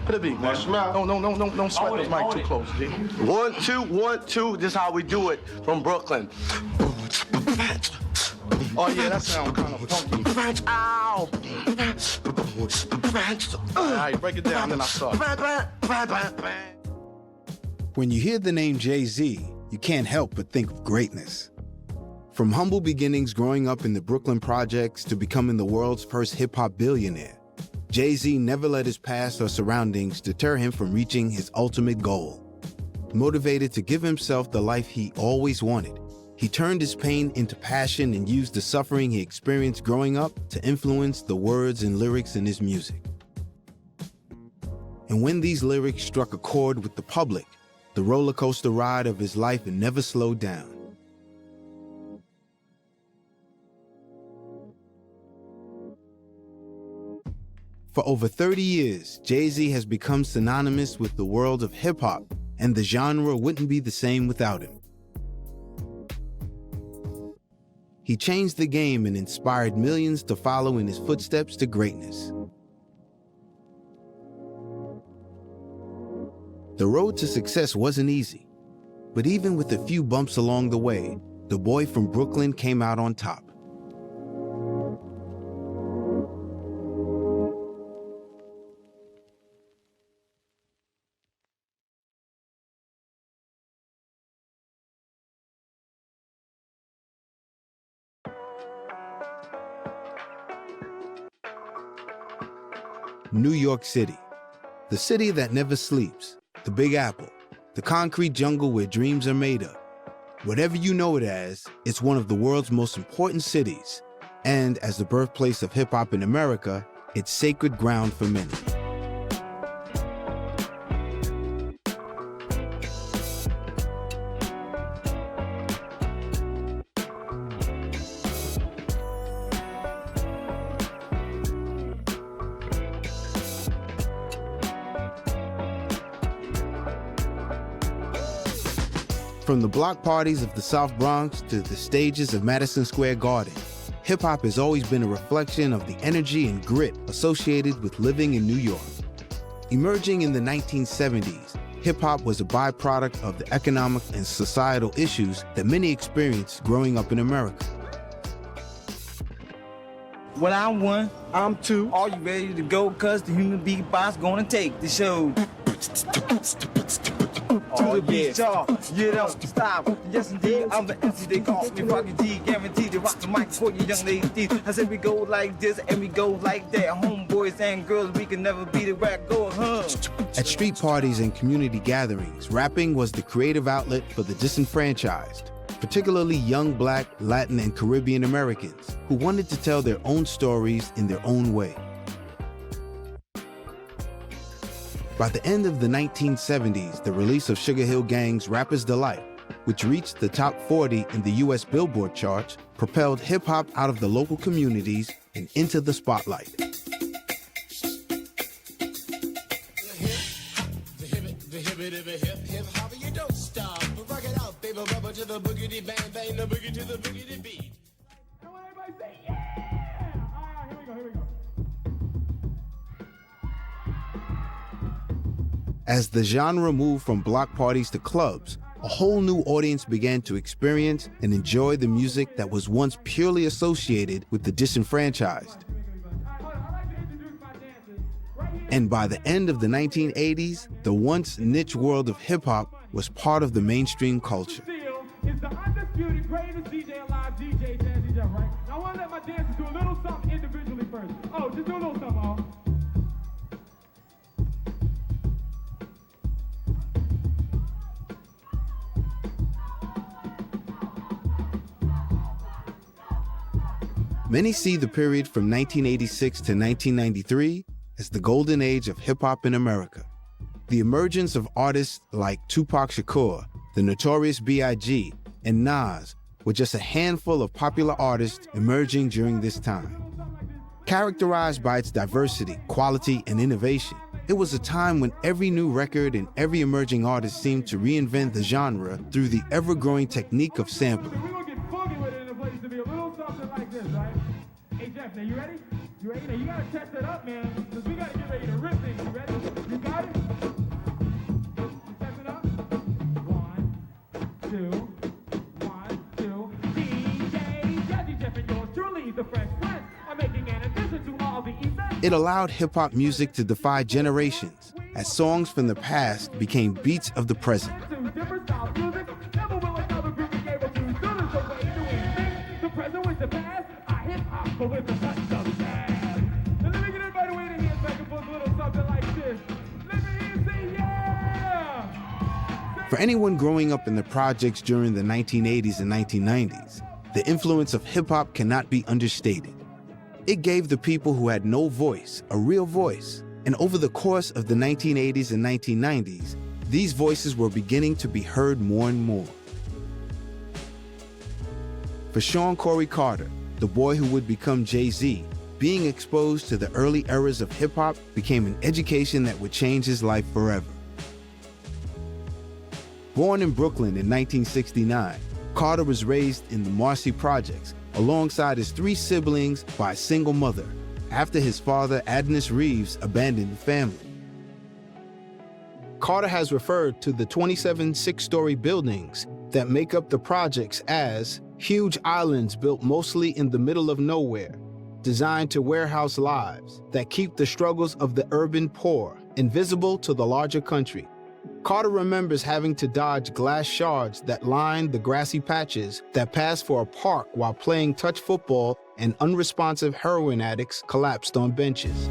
Hit a beat, man. Don't sweat the mic too close, G. 1, 2, 1, 2. This is how we do it from Brooklyn. Oh, yeah, that sounds kind of funky. Ow! All right, break it down, then I start. When you hear the name Jay-Z, you can't help but think of greatness. From humble beginnings growing up in the Brooklyn projects to becoming the world's first hip-hop billionaire, Jay-Z never let his past or surroundings deter him from reaching his ultimate goal. Motivated to give himself the life he always wanted, he turned his pain into passion and used the suffering he experienced growing up to influence the words and lyrics in his music. And when these lyrics struck a chord with the public, the roller coaster ride of his life never slowed down. For over 30 years, Jay-Z has become synonymous with the world of hip-hop, and the genre wouldn't be the same without him. He changed the game and inspired millions to follow in his footsteps to greatness. The road to success wasn't easy, but even with a few bumps along the way, the boy from Brooklyn came out on top. New York City, the city that never sleeps, the Big Apple, the concrete jungle where dreams are made of. Whatever you know it as, it's one of the world's most important cities, and as the birthplace of hip-hop in America, it's sacred ground for many. From the block parties of the South Bronx to the stages of Madison Square Garden, hip-hop has always been a reflection of the energy and grit associated with living in New York. Emerging in the 1970s, hip-hop was a byproduct of the economic and societal issues that many experienced growing up in America. When I'm 1, I'm 2. Are you ready to go? Cause the human beatbox gonna take the show. To the beat, y'all. You don't stop. Yes, indeed. I'm the MC. They call me Rocky G. Guaranteed to rock the mic for you young ladies. I said we go like this and we go like that. Homeboys and girls, we can never beat it. Rap go, huh? At street parties and community gatherings, rapping was the creative outlet for the disenfranchised, particularly young Black, Latin, and Caribbean Americans who wanted to tell their own stories in their own way. By the end of the 1970s, the release of Sugar Hill Gang's Rapper's Delight, which reached the top 40 in the US Billboard charts, propelled hip-hop out of the local communities and into the spotlight. As the genre moved from block parties to clubs, a whole new audience began to experience and enjoy the music that was once purely associated with the disenfranchised. And by the end of the 1980s, the once niche world of hip-hop was part of the mainstream culture. Is the undisputed greatest DJ alive, DJ Jazzy Jeff, right? Now I want to let my dancers do a little something individually first. Oh, just do a little something, oh. Many see the period from 1986 to 1993 as the golden age of hip-hop in America. The emergence of artists like Tupac Shakur, the Notorious B.I.G., and Nas were just a handful of popular artists emerging during this time. Characterized by its diversity, quality, and innovation, it was a time when every new record and every emerging artist seemed to reinvent the genre through the ever-growing technique of sampling. We're gonna get funky with it in a place to be a little something like this, right? Hey Jeff, now you ready? You ready? Now you gotta test it up, man, because we gotta get ready to rip things. You ready? You got it? It allowed hip-hop music to defy generations, as songs from the past became beats of the present. For anyone growing up in the projects during the 1980s and 1990s, the influence of hip-hop cannot be understated. It gave the people who had no voice a real voice, and over the course of the 1980s and 1990s, these voices were beginning to be heard more and more. For Sean Corey Carter, the boy who would become Jay-Z, being exposed to the early eras of hip-hop became an education that would change his life forever. Born in Brooklyn in 1969, Carter was raised in the Marcy Projects alongside his 3 siblings by a single mother, after his father, Adnis Reeves, abandoned the family. Carter has referred to the 27 6-story buildings that make up the projects as huge islands built mostly in the middle of nowhere, designed to warehouse lives that keep the struggles of the urban poor invisible to the larger country. Carter remembers having to dodge glass shards that lined the grassy patches that passed for a park while playing touch football, and unresponsive heroin addicts collapsed on benches.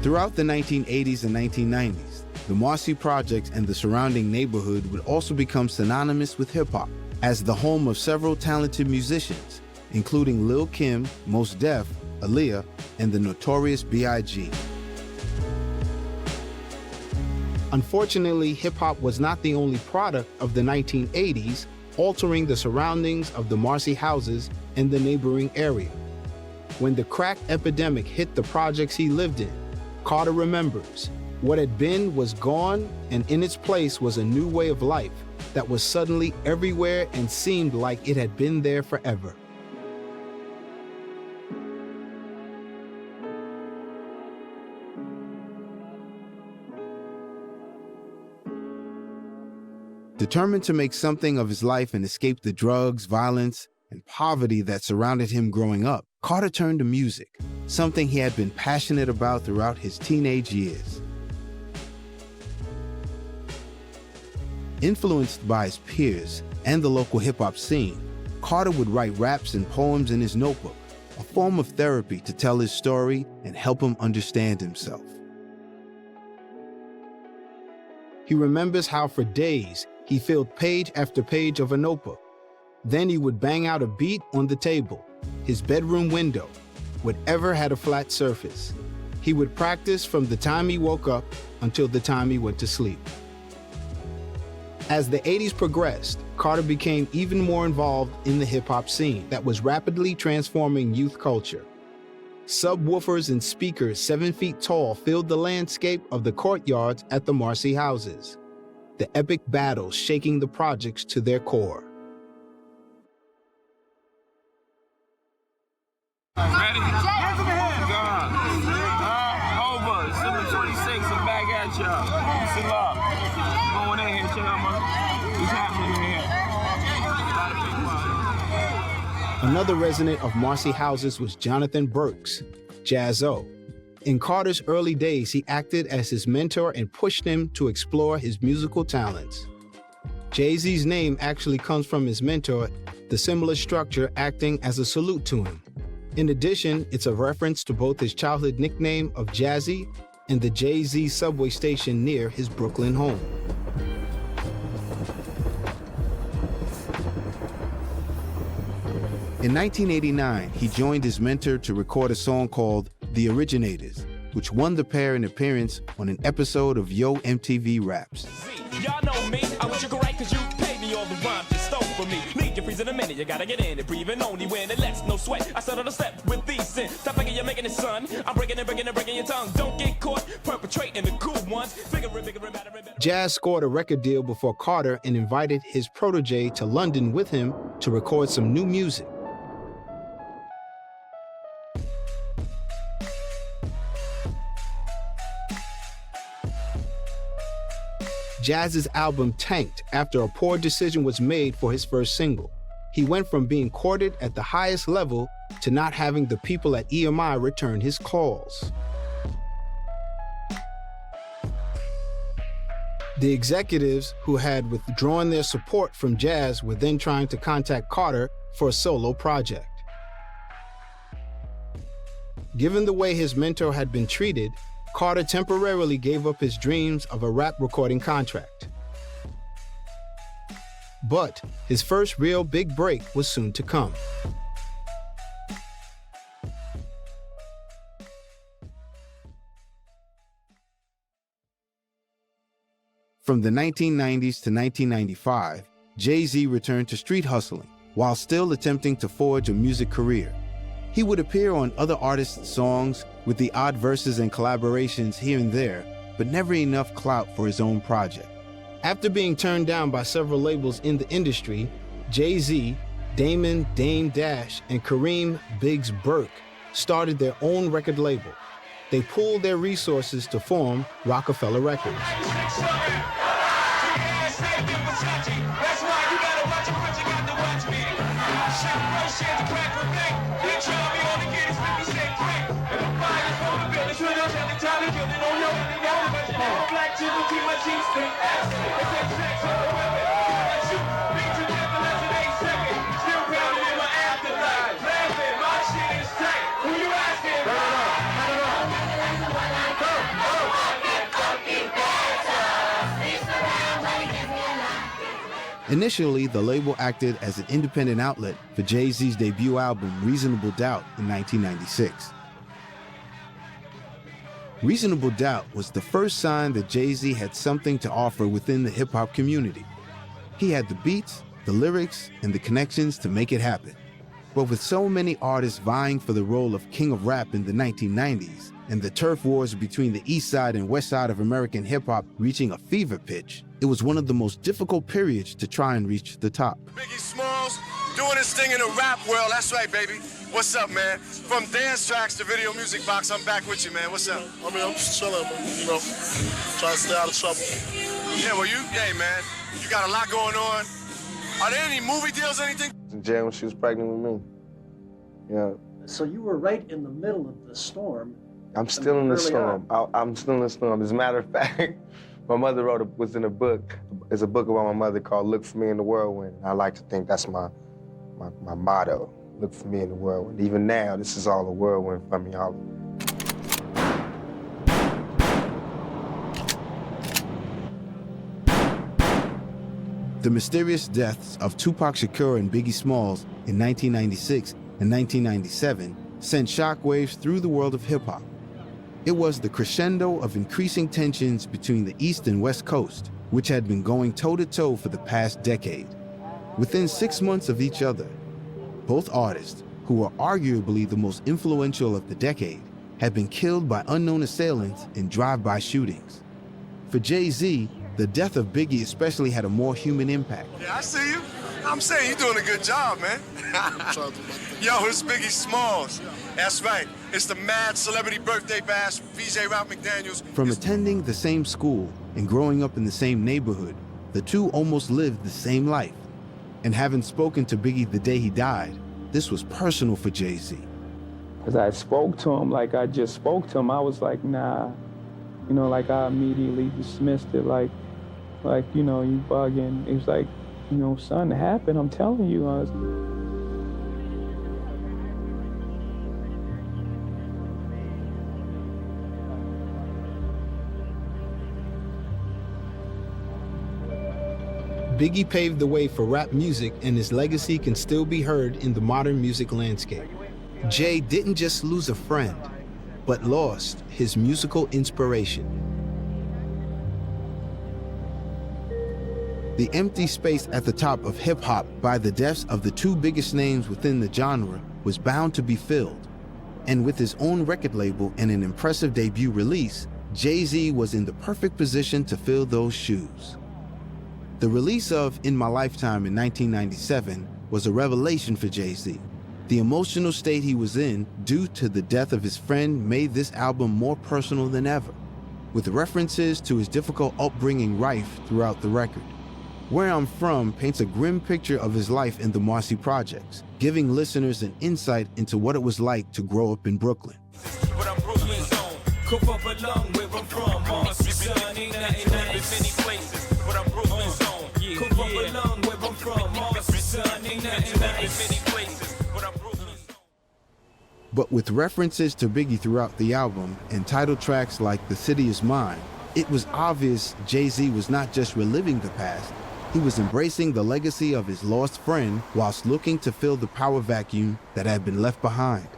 Throughout the 1980s and 1990s, the Marcy Projects and the surrounding neighborhood would also become synonymous with hip-hop as the home of several talented musicians, including Lil' Kim, Mos Def, Aaliyah, and the Notorious B.I.G. Unfortunately, hip-hop was not the only product of the 1980s, altering the surroundings of the Marcy houses and the neighboring area. When the crack epidemic hit the projects he lived in, Carter remembers, what had been was gone, and in its place was a new way of life that was suddenly everywhere and seemed like it had been there forever. Determined to make something of his life and escape the drugs, violence, and poverty that surrounded him growing up, Carter turned to music, something he had been passionate about throughout his teenage years. Influenced by his peers and the local hip-hop scene, Carter would write raps and poems in his notebook, a form of therapy to tell his story and help him understand himself. He remembers how for days he filled page after page of a notebook. Then he would bang out a beat on the table, his bedroom window, whatever had a flat surface. He would practice from the time he woke up until the time he went to sleep. As the 80s progressed, Carter became even more involved in the hip-hop scene that was rapidly transforming youth culture. Subwoofers and speakers 7 feet tall filled the landscape of the courtyards at the Marcy houses, the epic battles shaking the projects to their core. Ready? Hands in the hands. Over. 726. I'm back at y'all. Peace and love. Going in here, chill, mother. What's happening in here? Another resident of Marcy houses was Jonathan Burks, Jaz-O. In Carter's early days, he acted as his mentor and pushed him to explore his musical talents. Jay-Z's name actually comes from his mentor, the similar structure acting as a salute to him. In addition, it's a reference to both his childhood nickname of Jazzy and the Jay-Z subway station near his Brooklyn home. In 1989, he joined his mentor to record a song called The Originators, which won the pair an appearance on an episode of Yo MTV Raps. Y'all know me, I wish you could write cause you paid me all the rhymes you stole from me. Leave your freeze in a minute, you gotta get in it, breathing only when it lets no sweat. I started a step with these sin. Stop thinking you're making it, son. I'm breaking your tongue. Don't get caught perpetrating the cool ones. Bigger, better. Jaz scored a record deal before Carter and invited his protege to London with him to record some new music. Jazz's album tanked after a poor decision was made for his first single. he went from being courted at the highest level to not having the people at EMI return his calls. The executives who had withdrawn their support from Jazz were then trying to contact Carter for a solo project. Given the way his mentor had been treated, Carter temporarily gave up his dreams of a rap recording contract. But his first real big break was soon to come. From the 1990s to 1995, Jay-Z returned to street hustling while still attempting to forge a music career. He would appear on other artists' songs with the odd verses and collaborations here and there, but never enough clout for his own project. After being turned down by several labels in the industry, Jay-Z, Damon Dame Dash, and Kareem Biggs Burke started their own record label. They pooled their resources to form Rockefeller Records. Initially, the label acted as an independent outlet for Jay-Z's debut album, Reasonable Doubt, in 1996. Reasonable Doubt was the first sign that Jay-Z had something to offer within the hip-hop community. He had the beats, the lyrics, and the connections to make it happen. But with so many artists vying for the role of king of rap in the 1990s, and the turf wars between the east side and west side of American hip-hop reaching a fever pitch, it was one of the most difficult periods to try and reach the top. Biggie Smalls, doing his thing in the rap world. That's right, baby. What's up, man? From dance tracks to video music box, I'm back with you, man. What's up? I mean, I'm just chilling, man. You know, trying to stay out of trouble. Yeah, well, hey, man, you got a lot going on. Are there any movie deals, anything? In jail when she was pregnant with me. Yeah. So you were right in the middle of the storm. I'm still in the storm. I'm still in the storm. As a matter of fact, my mother was in a book. There's a book about my mother called Look for Me in the Whirlwind. I like to think that's my motto. Look for me in the whirlwind. Even now, this is all a whirlwind for me. The mysterious deaths of Tupac Shakur and Biggie Smalls in 1996 and 1997 sent shockwaves through the world of hip-hop. It was the crescendo of increasing tensions between the East and West Coast, which had been going toe-to-toe for the past decade. Within 6 months of each other, both artists, who were arguably the most influential of the decade, had been killed by unknown assailants in drive-by shootings. For Jay-Z, the death of Biggie especially had a more human impact. Yeah, I see you. I'm saying you're doing a good job, man. Yo, it's Biggie Smalls. That's right. It's the mad celebrity birthday bash, VJ Ralph McDaniels. From attending the same school and growing up in the same neighborhood, the two almost lived the same life. And having spoken to Biggie the day he died, this was personal for Jay-Z. As I spoke to him, like I just spoke to him, I was like, nah. You know, like I immediately dismissed it, like, you know, you bugging. It was like, you know, son, it happened, I'm telling you. Biggie paved the way for rap music, and his legacy can still be heard in the modern music landscape. Jay didn't just lose a friend, but lost his musical inspiration. The empty space at the top of hip-hop by the deaths of the two biggest names within the genre was bound to be filled. And with his own record label and an impressive debut release, Jay-Z was in the perfect position to fill those shoes. The release of In My Lifetime in 1997 was a revelation for Jay-Z. The emotional state he was in due to the death of his friend made this album more personal than ever, with references to his difficult upbringing rife throughout the record. Where I'm From paints a grim picture of his life in the Marcy Projects, giving listeners an insight into what it was like to grow up in Brooklyn. But with references to Biggie throughout the album and title tracks like The City Is Mine, it was obvious Jay-Z was not just reliving the past, he was embracing the legacy of his lost friend whilst looking to fill the power vacuum that had been left behind.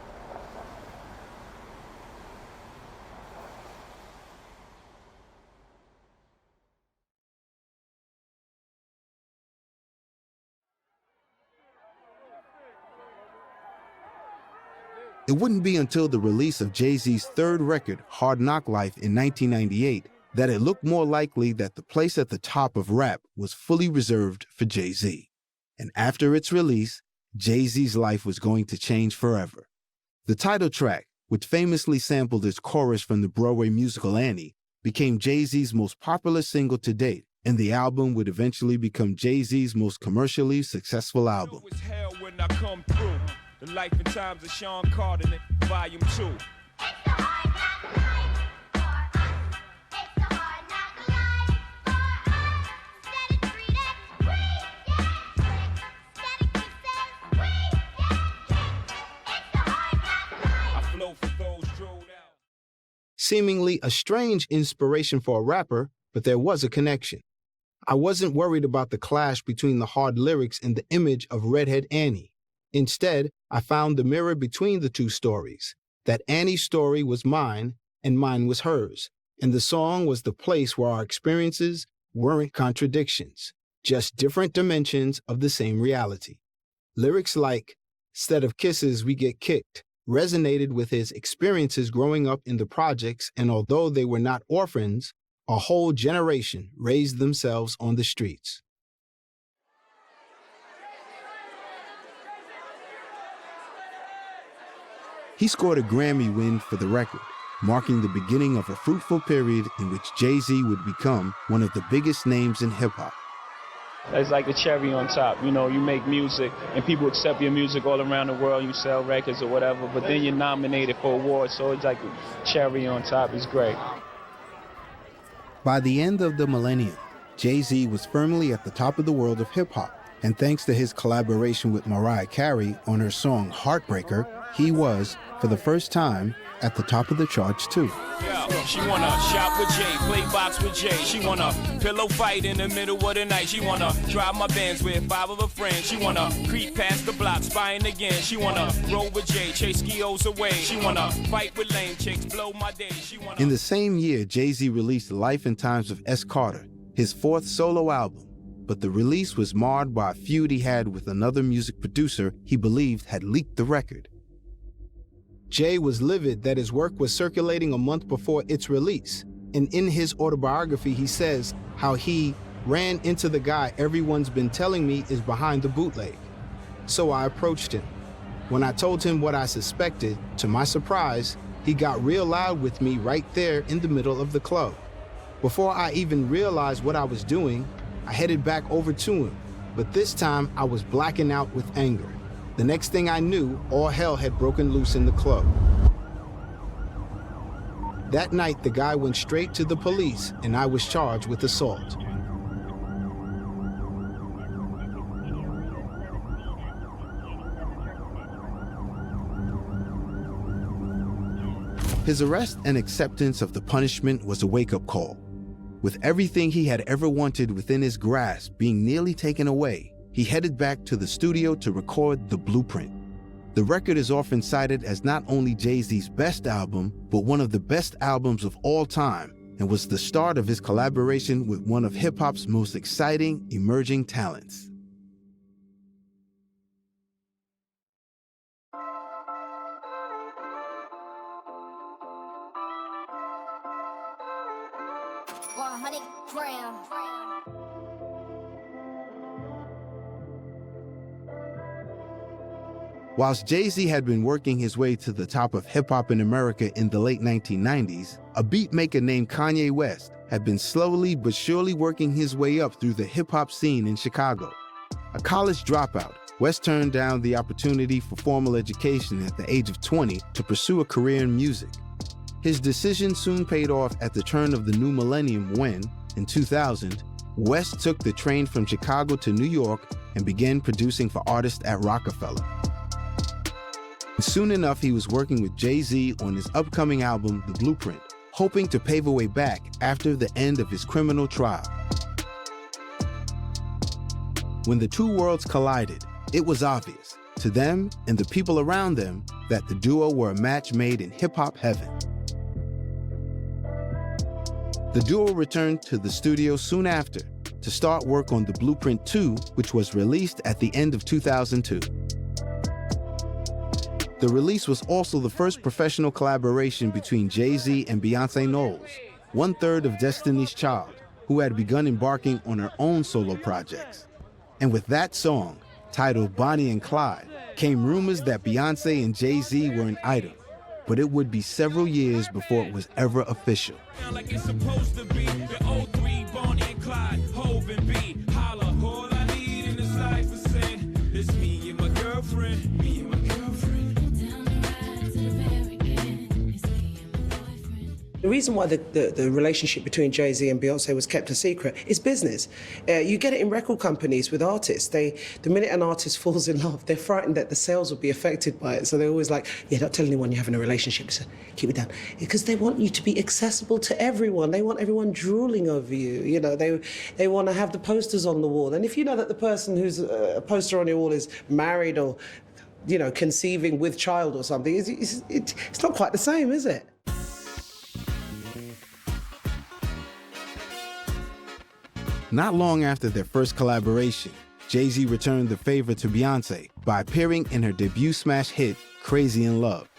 It wouldn't be until the release of Jay-Z's third record, Hard Knock Life, in 1998, that it looked more likely that the place at the top of rap was fully reserved for Jay-Z. And after its release, Jay-Z's life was going to change forever. The title track, which famously sampled its chorus from the Broadway musical Annie, became Jay-Z's most popular single to date, and the album would eventually become Jay-Z's most commercially successful album. The Life and Times of Sean Carter, Volume 2. Seemingly a strange inspiration for a rapper, but there was a connection. I wasn't worried about the clash between the hard lyrics and the image of Redhead Annie. Instead, I found the mirror between the two stories, that Annie's story was mine and mine was hers, and the song was the place where our experiences weren't contradictions, just different dimensions of the same reality. Lyrics like, "Instead of kisses, we get kicked," resonated with his experiences growing up in the projects, and although they were not orphans, a whole generation raised themselves on the streets. He scored a Grammy win for the record, marking the beginning of a fruitful period in which Jay-Z would become one of the biggest names in hip-hop. It's like the cherry on top. You know, you make music and people accept your music all around the world. You sell records or whatever, but then you're nominated for awards, so it's like a cherry on top. It's great. By the end of the millennium, Jay-Z was firmly at the top of the world of hip-hop, and thanks to his collaboration with Mariah Carey on her song Heartbreaker, he was, for the first time, at the top of the charts too. Yeah, she wanna shop with Jay, play box with Jay. She wanna pillow fight in the middle of the night. She wanna drive my Benz with 5 of her friends. She wanna creep past the block, spying again. She wanna roll with Jay, chase skios away. She wanna fight with lame chicks, blow my day. She wanna... In the same year, Jay-Z released Life and Times of S. Carter, his fourth solo album, but the release was marred by a feud he had with another music producer he believed had leaked the record. Jay was livid that his work was circulating a month before its release, and in his autobiography he says how he ran into the guy everyone's been telling me is behind the bootleg. So I approached him. When I told him what I suspected, to my surprise, he got real loud with me right there in the middle of the club. Before I even realized what I was doing, I headed back over to him, but this time I was blacking out with anger. The next thing I knew, all hell had broken loose in the club. That night, the guy went straight to the police, and I was charged with assault. His arrest and acceptance of the punishment was a wake-up call. With everything he had ever wanted within his grasp being nearly taken away, he headed back to the studio to record The Blueprint. The record is often cited as not only Jay-Z's best album, but one of the best albums of all time, and was the start of his collaboration with one of hip-hop's most exciting emerging talents. Whilst Jay-Z had been working his way to the top of hip-hop in America in the late 1990s, a beatmaker named Kanye West had been slowly but surely working his way up through the hip-hop scene in Chicago. A college dropout, West turned down the opportunity for formal education at the age of 20 to pursue a career in music. His decision soon paid off at the turn of the new millennium when, in 2000, West took the train from Chicago to New York and began producing for artists at Rockefeller. Soon enough, he was working with Jay-Z on his upcoming album, The Blueprint, hoping to pave a way back after the end of his criminal trial. When the two worlds collided, it was obvious to them and the people around them that the duo were a match made in hip-hop heaven. The duo returned to the studio soon after to start work on The Blueprint 2, which was released at the end of 2002. The release was also the first professional collaboration between Jay-Z and Beyonce Knowles, one-third of Destiny's Child, who had begun embarking on her own solo projects. And with that song, titled Bonnie and Clyde, came rumors that Beyonce and Jay-Z were an item, but it would be several years before it was ever official. Like it's supposed to be the 03 Bonnie and Clyde, Hov and B, holla. All I need in this life is sin. It's me and my girlfriend, me and my girlfriend. The reason why the relationship between Jay-Z and Beyonce was kept a secret is business. You get it in record companies with artists. The minute an artist falls in love, they're frightened that the sales will be affected by it. So they're always like, yeah, don't tell anyone you're having a relationship. So keep it down. Because they want you to be accessible to everyone. They want everyone drooling over you. You know, they want to have the posters on the wall. And if you know that the person who's a poster on your wall is married or, you know, conceiving with child or something, it's not quite the same, is it? Not long after their first collaboration, Jay-Z returned the favor to Beyonce by appearing in her debut smash hit, Crazy in Love.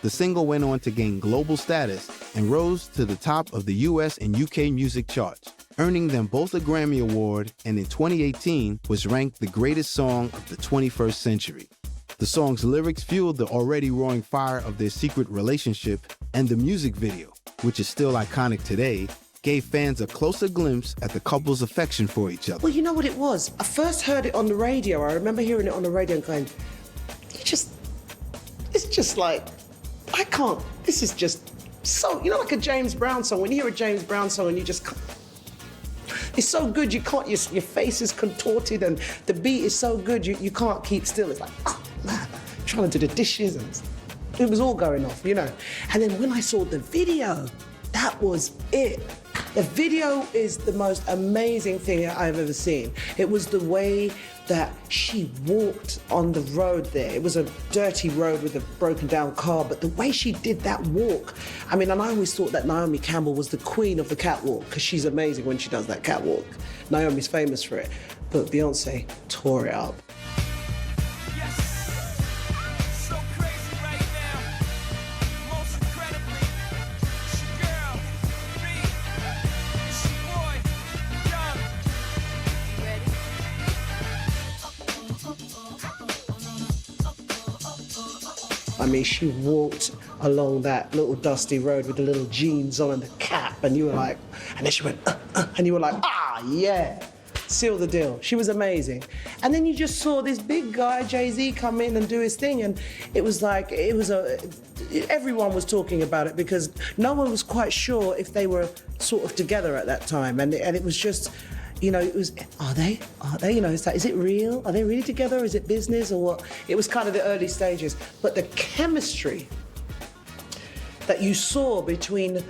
The single went on to gain global status and rose to the top of the US and UK music charts, earning them both a Grammy Award, and in 2018 was ranked the greatest song of the 21st century. The song's lyrics fueled the already roaring fire of their secret relationship, and the music video, which is still iconic today, gave fans a closer glimpse at the couple's affection for each other. Well, you know what it was? I first heard it on the radio. I remember hearing it on the radio and going, it's just like, I can't, this is just so, you know, like a James Brown song. When you hear a James Brown song and you just can't, it's so good, you can't, your face is contorted and the beat is so good, you can't keep still. It's like, oh man, I'm trying to do the dishes and it was all going off, you know. And then when I saw the video, that was it. The video is the most amazing thing I've ever seen. It was the way that she walked on the road there. It was a dirty road with a broken down car, but the way she did that walk, I mean, and I always thought that Naomi Campbell was the queen of the catwalk, because she's amazing when she does that catwalk. Naomi's famous for it, but Beyonce tore it up. I mean, she walked along that little dusty road with the little jeans on and the cap, and you were like, and then she went, and you were like, ah, yeah, seal the deal. She was amazing. And then you just saw this big guy, Jay-Z, come in and do his thing, and it was like, everyone was talking about it because no one was quite sure if they were sort of together at that time, and it was just, you know, it was, are they, you know, it's like, is it real? Are they really together? Is it business or what? It was kind of the early stages. But the chemistry that you saw between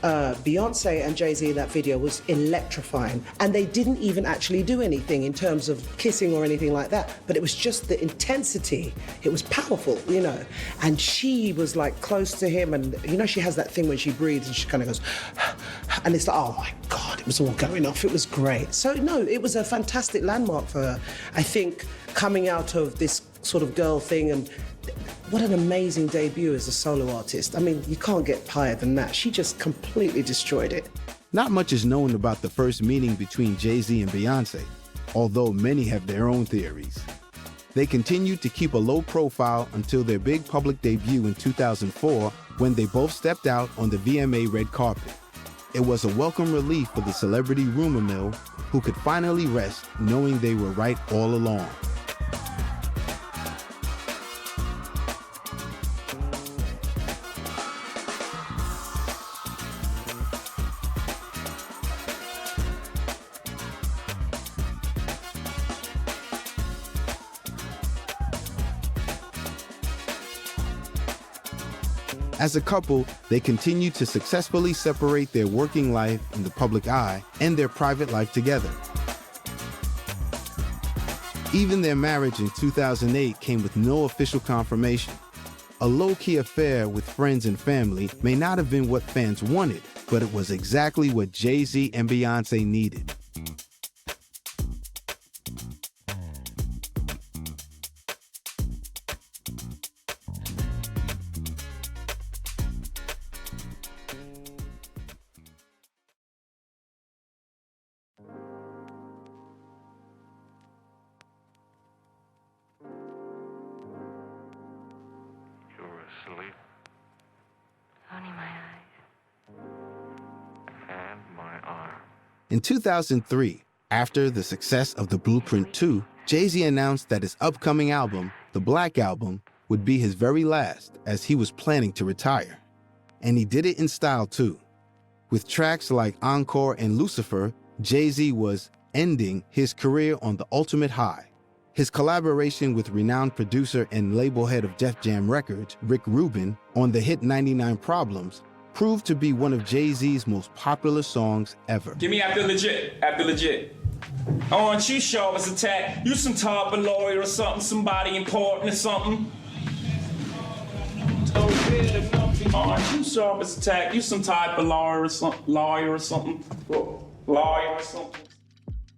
Beyonce and Jay-Z in that video was electrifying. And they didn't even actually do anything in terms of kissing or anything like that. But it was just the intensity. It was powerful, you know. And she was like close to him. And, you know, she has that thing when she breathes and she kind of goes, and it's like, oh my God, it was all going off. It was great. So, no, it was a fantastic landmark for her. I think coming out of this sort of girl thing, and what an amazing debut as a solo artist. I mean, you can't get higher than that. She just completely destroyed it. Not much is known about the first meeting between Jay-Z and Beyonce, although many have their own theories. They continued to keep a low profile until their big public debut in 2004, when they both stepped out on the VMA red carpet. It was a welcome relief for the celebrity rumor mill, who could finally rest knowing they were right all along. As a couple, they continued to successfully separate their working life in the public eye and their private life together. Even their marriage in 2008 came with no official confirmation. A low-key affair with friends and family may not have been what fans wanted, but it was exactly what Jay-Z and Beyoncé needed. Sleep. Only my eyes. And my arm. In 2003, after the success of The Blueprint 2, Jay-Z announced that his upcoming album, The Black Album, would be his very last, as he was planning to retire. And he did it in style too. With tracks like Encore and Lucifer, Jay-Z was ending his career on the ultimate high. His collaboration with renowned producer and label head of Def Jam Records, Rick Rubin, on the hit 99 Problems, proved to be one of Jay-Z's most popular songs ever. Give me after legit, after legit. Aren't you sharp as a tack? You some type of lawyer or something, somebody important or something? Aren't you sharp as a tack? You some type of lawyer or something? Lawyer or something?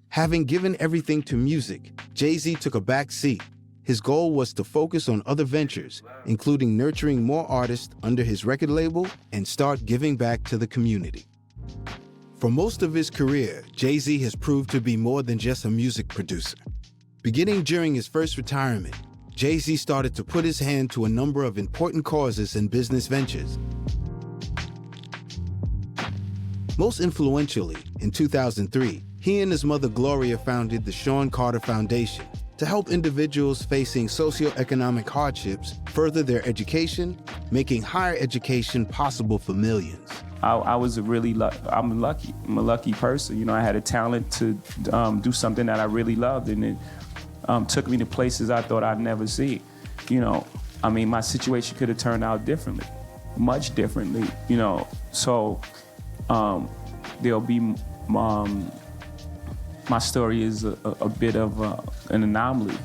Having given everything to music, Jay-Z took a back seat. His goal was to focus on other ventures, including nurturing more artists under his record label and start giving back to the community. For most of his career, Jay-Z has proved to be more than just a music producer. Beginning during his first retirement, Jay-Z started to put his hand to a number of important causes and business ventures. Most influentially, in 2003, he and his mother Gloria founded the Sean Carter Foundation to help individuals facing socioeconomic hardships further their education, making higher education possible for millions. I was I'm a lucky person. You know, I had a talent to do something that I really loved, and it took me to places I thought I'd never see. You know, I mean, my situation could have turned out differently, much differently, you know. So there'll be, my story is a bit of an anomaly,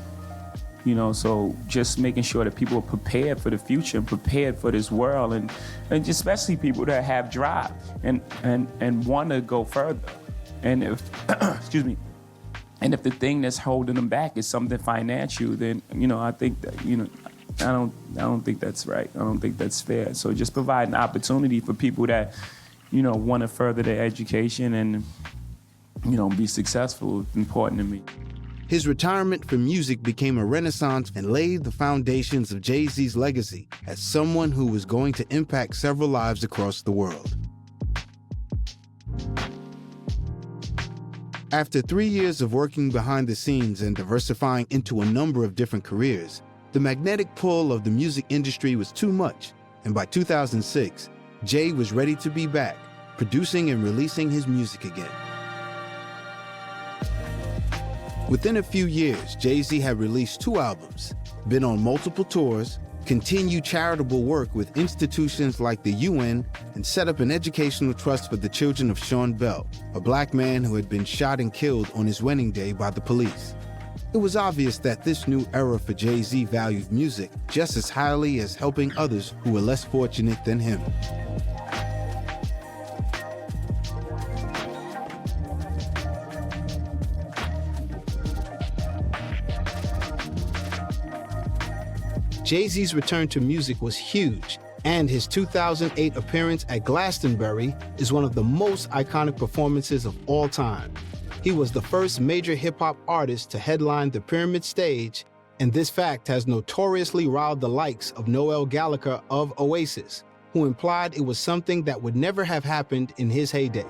you know, so just making sure that people are prepared for the future and prepared for this world, and especially people that have drive and want to go further. And if, excuse me, and if the thing that's holding them back is something financial, then, you know, I think that, you know, I don't think that's right. I don't think that's fair. So just provide an opportunity for people that, you know, want to further their education and, you know, be successful is important to me. His retirement from music became a renaissance and laid the foundations of Jay-Z's legacy as someone who was going to impact several lives across the world. After 3 years of working behind the scenes and diversifying into a number of different careers, the magnetic pull of the music industry was too much, and by 2006, Jay was ready to be back, producing and releasing his music again. Within a few years, Jay-Z had released 2 albums, been on multiple tours, continued charitable work with institutions like the UN, and set up an educational trust for the children of Sean Bell, a black man who had been shot and killed on his wedding day by the police. It was obvious that this new era for Jay-Z valued music just as highly as helping others who were less fortunate than him. Jay-Z's return to music was huge, and his 2008 appearance at Glastonbury is one of the most iconic performances of all time. He was the first major hip-hop artist to headline the Pyramid stage And this fact has notoriously riled the likes of Noel Gallagher of Oasis, who implied it was something that would never have happened in his heyday.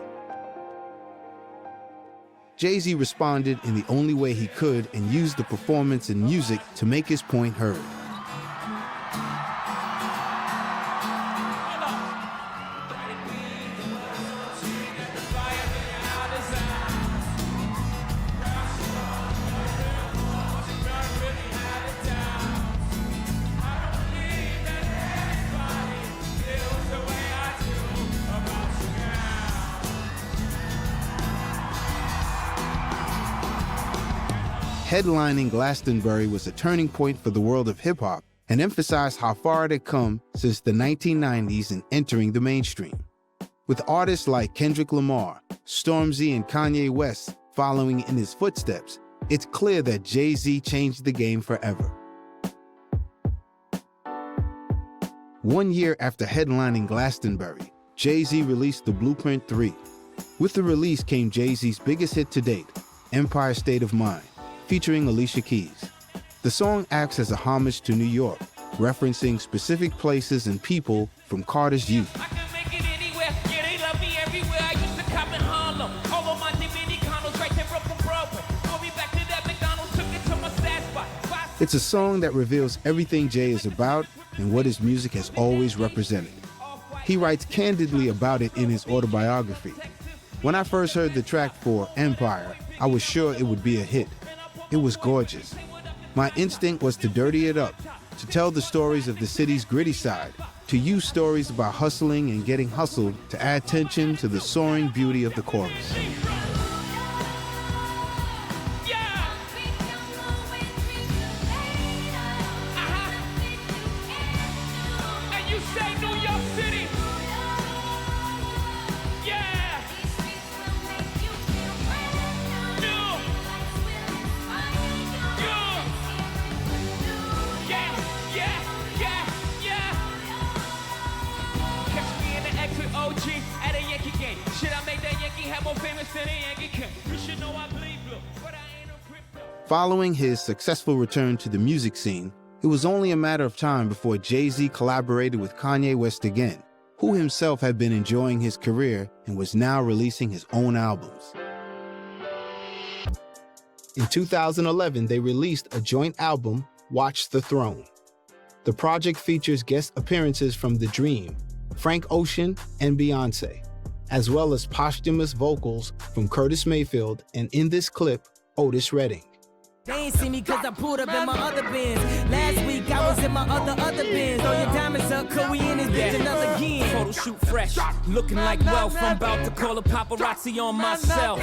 Jay-Z responded in the only way he could and used the performance and music to make his point heard. Headlining Glastonbury was a turning point for the world of hip-hop and emphasized how far it had come since the 1990s and entering the mainstream. With artists like Kendrick Lamar, Stormzy, and Kanye West following in his footsteps, it's clear that Jay-Z changed the game forever. 1 year after headlining Glastonbury, Jay-Z released The Blueprint 3. With the release came Jay-Z's biggest hit to date, Empire State of Mind, featuring Alicia Keys. The song acts as a homage to New York, referencing specific places and people from Carter's youth. It's a song that reveals everything Jay is about and what his music has always represented. He writes candidly about it in his autobiography. When I first heard the track for Empire, I was sure it would be a hit. It was gorgeous. My instinct was to dirty it up, to tell the stories of the city's gritty side, to use stories about hustling and getting hustled to add tension to the soaring beauty of the chorus. Following his successful return to the music scene, it was only a matter of time before Jay-Z collaborated with Kanye West again, who himself had been enjoying his career and was now releasing his own albums. In 2011, they released a joint album, Watch the Throne. The project features guest appearances from The Dream, Frank Ocean, and Beyonce, as well as posthumous vocals from Curtis Mayfield and, in this clip, Otis Redding. They ain't see me cause I pulled up in my other bins. Last week I was in my other bins. Throw your diamonds up, cause we in this bitch another again. Photo shoot fresh, looking like wealth. I'm about to call a paparazzi on myself.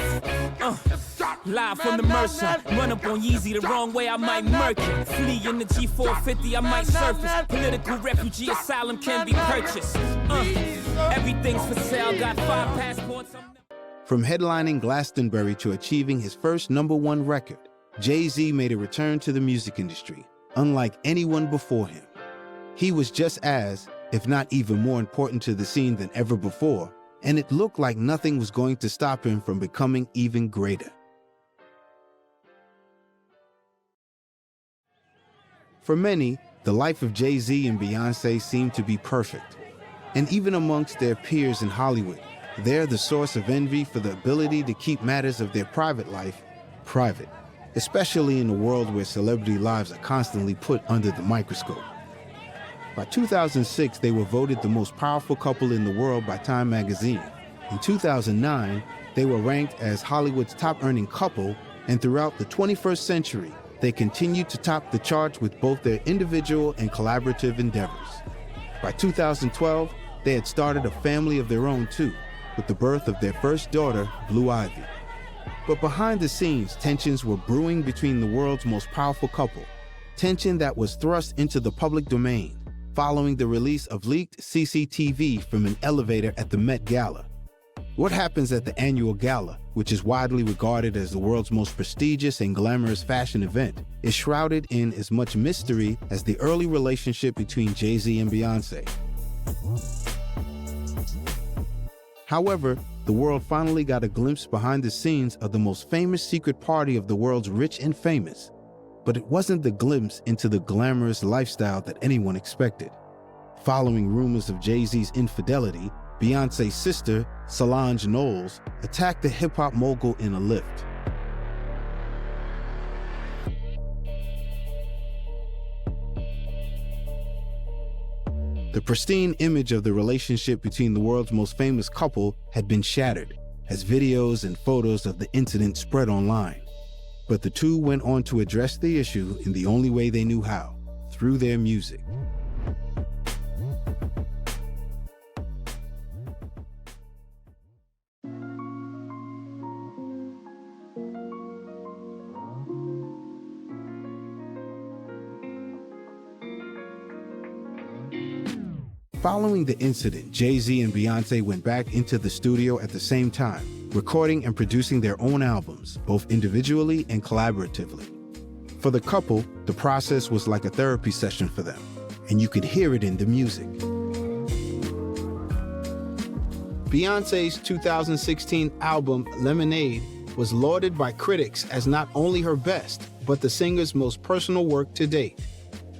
Live from the Mercer, run up on Yeezy the wrong way, I might murk it. Flee in the G450, I might surface. Political refugee asylum can be purchased. Everything's for sale, got 5 passports. From headlining Glastonbury to achieving his first #1 record, Jay-Z made a return to the music industry, unlike anyone before him. He was just as, if not even more important to the scene than ever before, and it looked like nothing was going to stop him from becoming even greater. For many, the life of Jay-Z and Beyonce seemed to be perfect. And even amongst their peers in Hollywood, they're the source of envy for the ability to keep matters of their private life private, especially in a world where celebrity lives are constantly put under the microscope. By 2006, they were voted the most powerful couple in the world by Time magazine. In 2009, they were ranked as Hollywood's top-earning couple, and throughout the 21st century, they continued to top the charts with both their individual and collaborative endeavors. By 2012, they had started a family of their own too, with the birth of their first daughter, Blue Ivy. But behind the scenes, tensions were brewing between the world's most powerful couple, tension that was thrust into the public domain following the release of leaked CCTV from an elevator at the Met Gala. What happens at the annual gala, which is widely regarded as the world's most prestigious and glamorous fashion event, is shrouded in as much mystery as the early relationship between Jay-Z and Beyonce. However, the world finally got a glimpse behind the scenes of the most famous secret party of the world's rich and famous. but it wasn't the glimpse into the glamorous lifestyle that anyone expected. Following rumors of Jay-Z's infidelity, Beyoncé's sister, Solange Knowles, attacked the hip-hop mogul in a lift. The pristine image of the relationship between the world's most famous couple had been shattered as videos and photos of the incident spread online. But the two went on to address the issue in the only way they knew how, through their music. Following the incident, Jay-Z and Beyoncé went back into the studio at the same time, recording and producing their own albums, both individually and collaboratively. For the couple, the process was like a therapy session for them, and you could hear it in the music. Beyoncé's 2016 album, Lemonade, was lauded by critics as not only her best, but the singer's most personal work to date.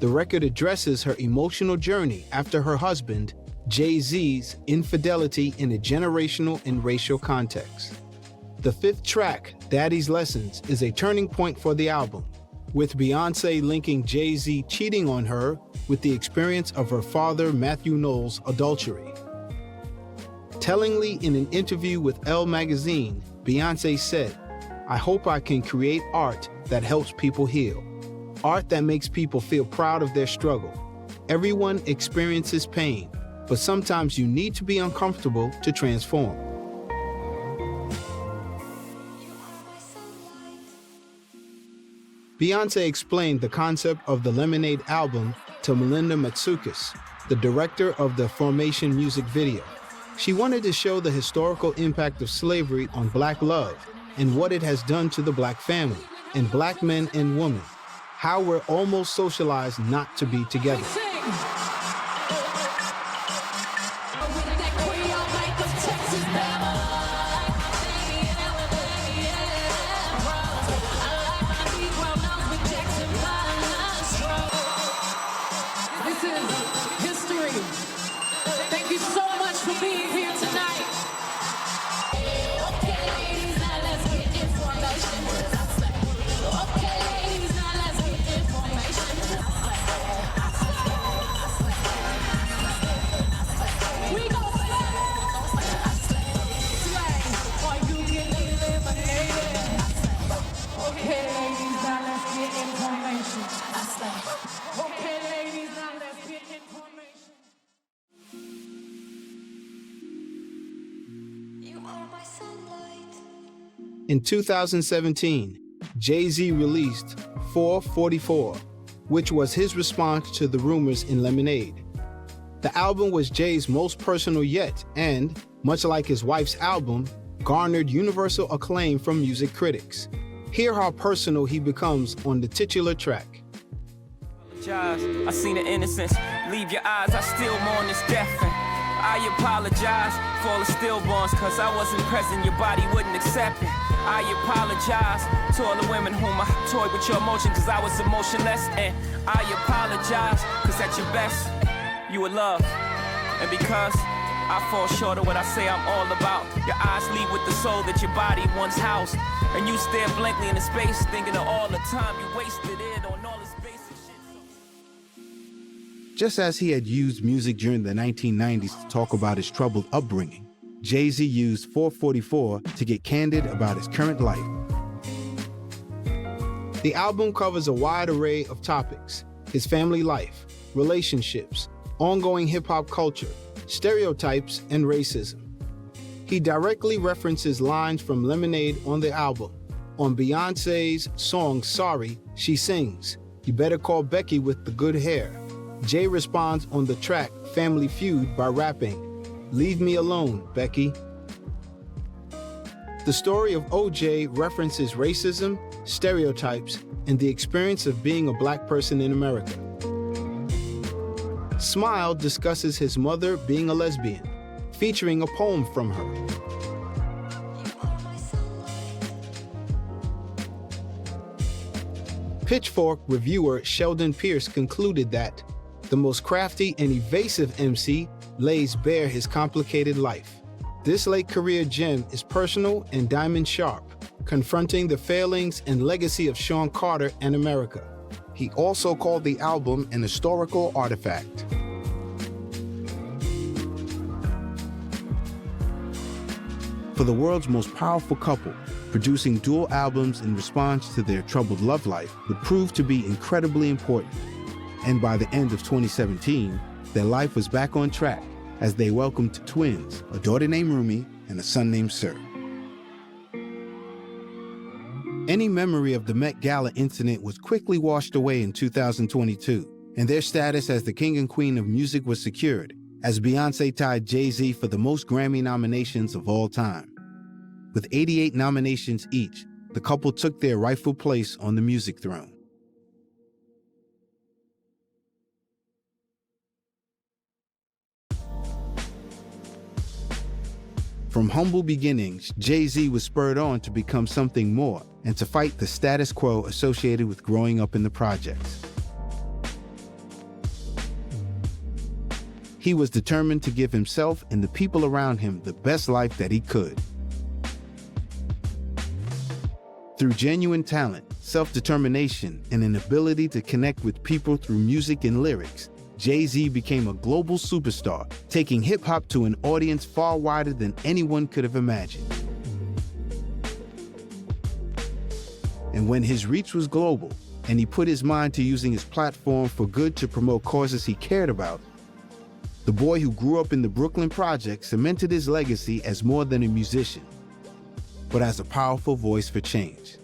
The record addresses her emotional journey after her husband, Jay-Z's, infidelity in a generational and racial context. The fifth track, Daddy's Lessons, is a turning point for the album, with Beyoncé linking Jay-Z cheating on her with the experience of her father, Matthew Knowles' adultery. Tellingly, in an interview with Elle magazine, Beyoncé said, "I hope I can create art that helps people heal. Art that makes people feel proud of their struggle. Everyone experiences pain, but sometimes you need to be uncomfortable to transform." Beyoncé explained the concept of the Lemonade album to Melinda Matsoukas, the director of the Formation music video. She wanted to show the historical impact of slavery on Black love and what it has done to the Black family and Black men and women. How we're almost socialized not to be together. This is history. Thank you so much for being here tonight. Okay, ladies, now let's get information. Okay, ladies, now let's get information. We gon' slay while you get eliminated. Okay, ladies, now let's get information. Okay, ladies, now let's get information. You are my sunlight. In 2017, Jay-Z released 444, which was his response to the rumors in Lemonade. The album was Jay's most personal yet and, much like his wife's album, garnered universal acclaim from music critics. Hear how personal he becomes on the titular track. I seen the innocence leave your eyes, I still mourn this death. And I apologize for all the stillborns, cause I wasn't present, your body wouldn't accept it. I apologize to all the women whom I toyed with your emotion, cause I was emotionless. And I apologize, cause at your best, you were love. And because I fall short of what I say I'm all about, your eyes leave with the soul that your body once housed. And you stare blankly into space, thinking of all the time you wasted it on all this basic shit. Just as he had used music during the 1990s to talk about his troubled upbringing, Jay-Z used 444 to get candid about his current life. The album covers a wide array of topics: his family life, relationships, ongoing hip-hop culture, stereotypes, and racism. He directly references lines from Lemonade on the album. On Beyoncé's song Sorry, she sings, "You better call Becky with the good hair." Jay responds on the track Family Feud by rapping, "Leave me alone, Becky." The story of OJ references racism, stereotypes, and the experience of being a Black person in America. Smile discusses his mother being a lesbian, featuring a poem from her. Pitchfork reviewer Sheldon Pierce concluded that the most crafty and evasive MC lays bare his complicated life. This late career gem is personal and diamond sharp, confronting the failings and legacy of Sean Carter and America. He also called the album an historical artifact. For the world's most powerful couple, producing dual albums in response to their troubled love life would prove to be incredibly important. And by the end of 2017, their life was back on track as they welcomed twins, a daughter named Rumi and a son named Sir. Any memory of the Met Gala incident was quickly washed away in 2022, and their status as the king and queen of music was secured, as Beyoncé tied Jay-Z for the most Grammy nominations of all time. With 88 nominations each, the couple took their rightful place on the music throne. From humble beginnings, Jay-Z was spurred on to become something more and to fight the status quo associated with growing up in the projects. He was determined to give himself and the people around him the best life that he could. Through genuine talent, self-determination, and an ability to connect with people through music and lyrics, Jay-Z became a global superstar, taking hip-hop to an audience far wider than anyone could have imagined. And when his reach was global, and he put his mind to using his platform for good to promote causes he cared about, the boy who grew up in the Brooklyn projects cemented his legacy as more than a musician, but as a powerful voice for change.